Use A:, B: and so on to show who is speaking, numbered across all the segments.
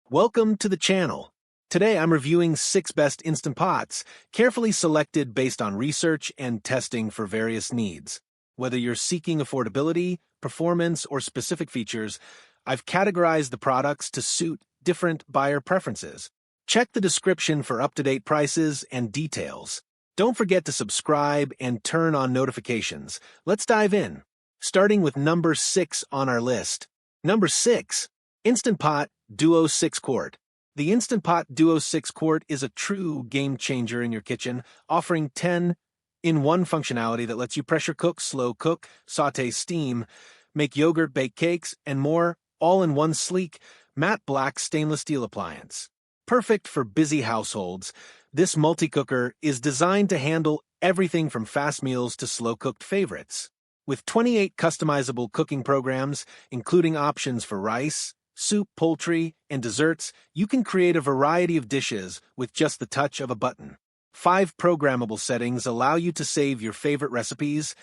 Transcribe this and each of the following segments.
A: Welcome to the channel. Today I'm reviewing 6 best Instant Pots, carefully selected based on research and testing for various needs. Whether you're seeking affordability, performance, or specific features, I've categorized the products to suit different buyer preferences. Check the description for up-to-date prices and details. Don't forget to subscribe and turn on notifications. Let's dive in. Starting with number 6 on our list. Number 6. Instant Pot Duo 6 Quart. The Instant Pot Duo 6 Quart is a true game changer in your kitchen, offering 10-in-1 functionality that lets you pressure cook, slow cook, saute, steam, make yogurt, bake cakes, and more, all in one sleek, matte black stainless steel appliance. Perfect for busy households, this multi-cooker is designed to handle everything from fast meals to slow-cooked favorites. With 28 customizable cooking programs, including options for rice, soup, poultry, and desserts, you can create a variety of dishes with just the touch of a button. 5 programmable settings allow you to save your favorite recipes,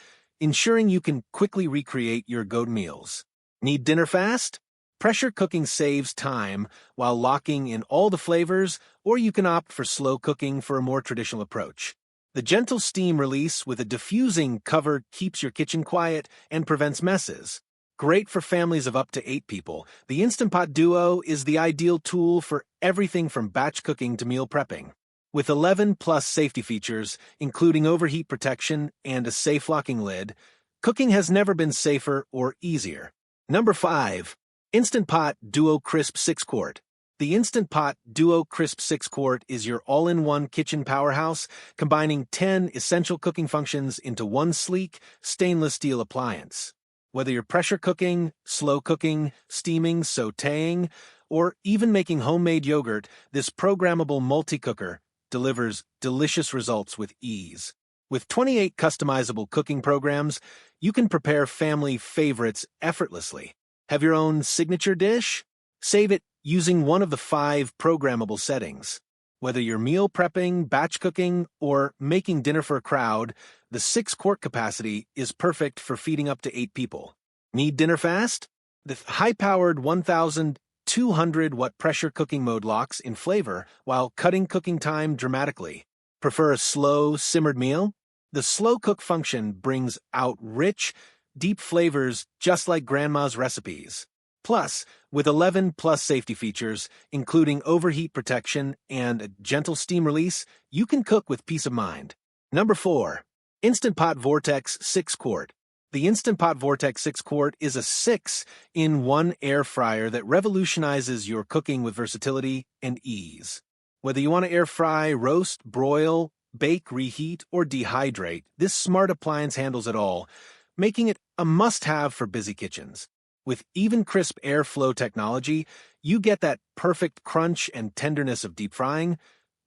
A: ensuring you can quickly recreate your go-to meals. Need dinner fast? Pressure cooking saves time while locking in all the flavors, or you can opt for slow cooking for a more traditional approach. The gentle steam release with a diffusing cover keeps your kitchen quiet and prevents messes. Great for families of up to 8 people, the Instant Pot Duo is the ideal tool for everything from batch cooking to meal prepping. With 11+ safety features, including overheat protection and a safe locking lid, cooking has never been safer or easier. Number 5. Instant Pot Duo Crisp 6 Quart. The Instant Pot Duo Crisp 6 Quart is your all-in-one kitchen powerhouse, combining 10 essential cooking functions into one sleek, stainless steel appliance. Whether you're pressure cooking, slow cooking, steaming, sautéing, or even making homemade yogurt, this programmable multi-cooker delivers delicious results with ease. With 28 customizable cooking programs, you can prepare family favorites effortlessly. Have your own signature dish? Save it using one of the 5 programmable settings. Whether you're meal prepping, batch cooking, or making dinner for a crowd, the 6-quart capacity is perfect for feeding up to 8 people. Need dinner fast? The high-powered 1,200-watt pressure cooking mode locks in flavor while cutting cooking time dramatically. Prefer a slow, simmered meal? The slow cook function brings out rich, deep flavors just like grandma's recipes. Plus, with 11+ safety features, including overheat protection and a gentle steam release, you can cook with peace of mind. Number 4. Instant Pot Vortex 6 Quart. The Instant Pot Vortex 6 Quart is a 6-in-1 air fryer that revolutionizes your cooking with versatility and ease. Whether you want to air fry, roast, broil, bake, reheat, or dehydrate, this smart appliance handles it all, making it a must-have for busy kitchens. With even crisp airflow technology, you get that perfect crunch and tenderness of deep frying,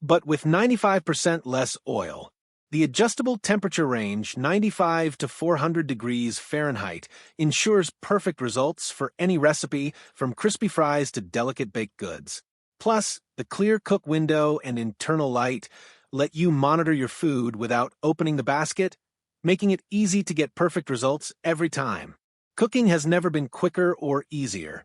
A: but with 95% less oil. The adjustable temperature range, 95 to 400 degrees Fahrenheit, ensures perfect results for any recipe, from crispy fries to delicate baked goods. Plus, the clear cook window and internal light let you monitor your food without opening the basket, making it easy to get perfect results every time. Cooking has never been quicker or easier.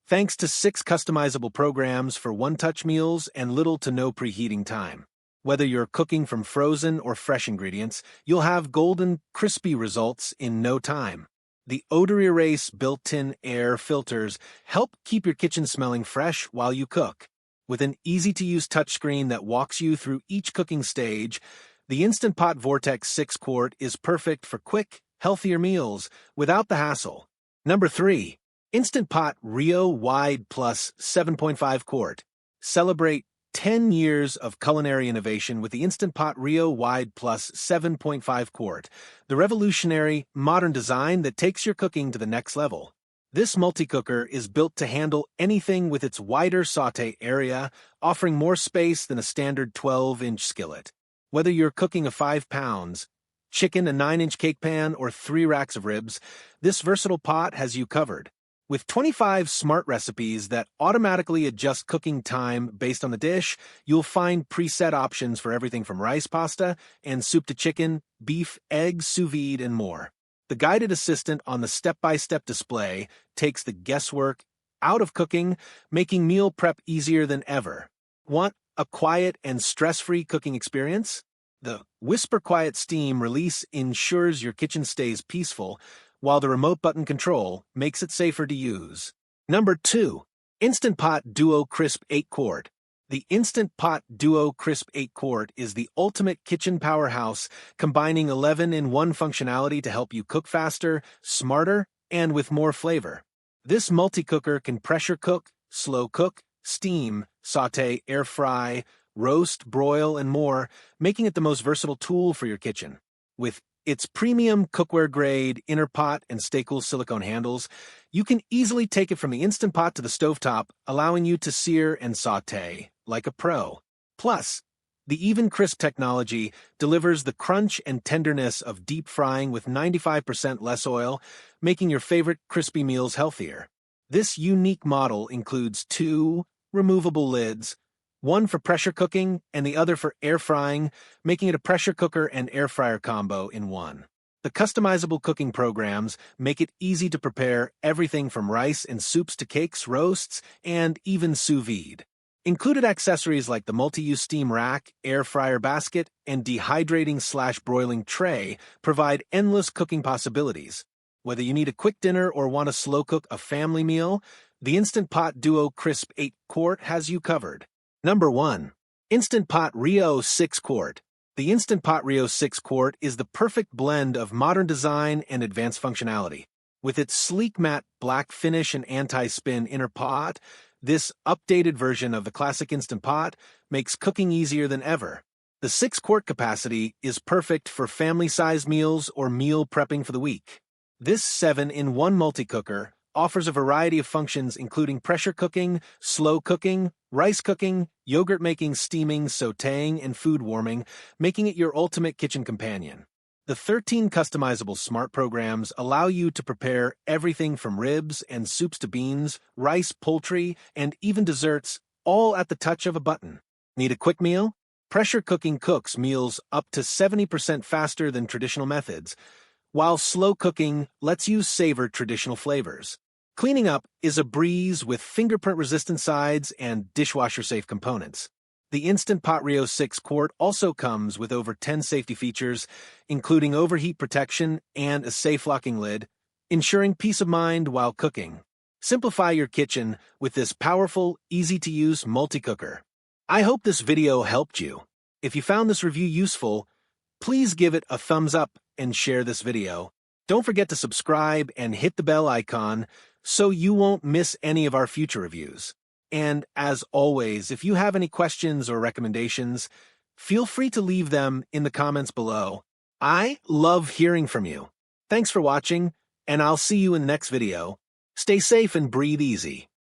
A: Thanks to 6 customizable programs for one-touch meals and little to no preheating time. Whether you're cooking from frozen or fresh ingredients, you'll have golden, crispy results in no time. The odor erase built-in air filters help keep your kitchen smelling fresh while you cook. With an easy-to-use touchscreen that walks you through each cooking stage, the Instant Pot Vortex 6 Quart is perfect for quick, healthier meals without the hassle. Number 3. Instant Pot RIO Wide Plus 7.5 Quart. Celebrate 10 years of culinary innovation with the Instant Pot RIO Wide Plus 7.5 Quart, the revolutionary, modern design that takes your cooking to the next level. This multi-cooker is built to handle anything with its wider sauté area, offering more space than a standard 12-inch skillet. Whether you're cooking a 5 pounds, chicken, a 9-inch cake pan, or 3 racks of ribs, this versatile pot has you covered. With 25 smart recipes that automatically adjust cooking time based on the dish, you'll find preset options for everything from rice, pasta, and soup to chicken, beef, eggs, sous vide, and more. The guided assistant on the step-by-step display takes the guesswork out of cooking, making meal prep easier than ever. Want a quiet and stress-free cooking experience? The Whisper Quiet Steam release ensures your kitchen stays peaceful, while the remote button control makes it safer to use. Number 2. Instant Pot Duo Crisp 8-Quart. The Instant Pot Duo Crisp 8-Quart is the ultimate kitchen powerhouse, combining 11-in-1 functionality to help you cook faster, smarter, and with more flavor. This multi-cooker can pressure cook, slow cook, steam, sauté, air fry, roast, broil, and more, making it the most versatile tool for your kitchen. With its premium cookware-grade inner pot and stay-cool silicone handles, you can easily take it from the Instant Pot to the stovetop, allowing you to sear and sauté like a pro. Plus, the Even Crisp technology delivers the crunch and tenderness of deep frying with 95% less oil, making your favorite crispy meals healthier. This unique model includes 2 removable lids, one for pressure cooking and the other for air frying, making it a pressure cooker and air fryer combo in one. The customizable cooking programs make it easy to prepare everything from rice and soups to cakes, roasts, and even sous vide. Included accessories like the multi-use steam rack, air fryer basket, and dehydrating/broiling tray provide endless cooking possibilities. Whether you need a quick dinner or want to slow cook a family meal, the Instant Pot Duo Crisp 8-Quart has you covered. Number 1. Instant Pot RIO 6-Quart. The Instant Pot RIO 6-Quart is the perfect blend of modern design and advanced functionality. With its sleek matte black finish and anti-spin inner pot, this updated version of the classic Instant Pot makes cooking easier than ever. The 6-quart capacity is perfect for family-sized meals or meal prepping for the week. This 7-in-1 multi-cooker offers a variety of functions including pressure cooking, slow cooking, rice cooking, yogurt making, steaming, sautéing, and food warming, making it your ultimate kitchen companion. The 13 customizable smart programs allow you to prepare everything from ribs and soups to beans, rice, poultry, and even desserts, all at the touch of a button. Need a quick meal? Pressure cooking cooks meals up to 70% faster than traditional methods, while slow cooking lets you savor traditional flavors. Cleaning up is a breeze with fingerprint-resistant sides and dishwasher-safe components. The Instant Pot RIO 6-Quart also comes with over 10 safety features, including overheat protection and a safe locking lid, ensuring peace of mind while cooking. Simplify your kitchen with this powerful, easy-to-use multi-cooker. I hope this video helped you. If you found this review useful, please give it a thumbs up and share this video. Don't forget to subscribe and hit the bell icon so you won't miss any of our future reviews. And as always, if you have any questions or recommendations, feel free to leave them in the comments below. I love hearing from you. Thanks for watching, and I'll see you in the next video. Stay safe and breathe easy.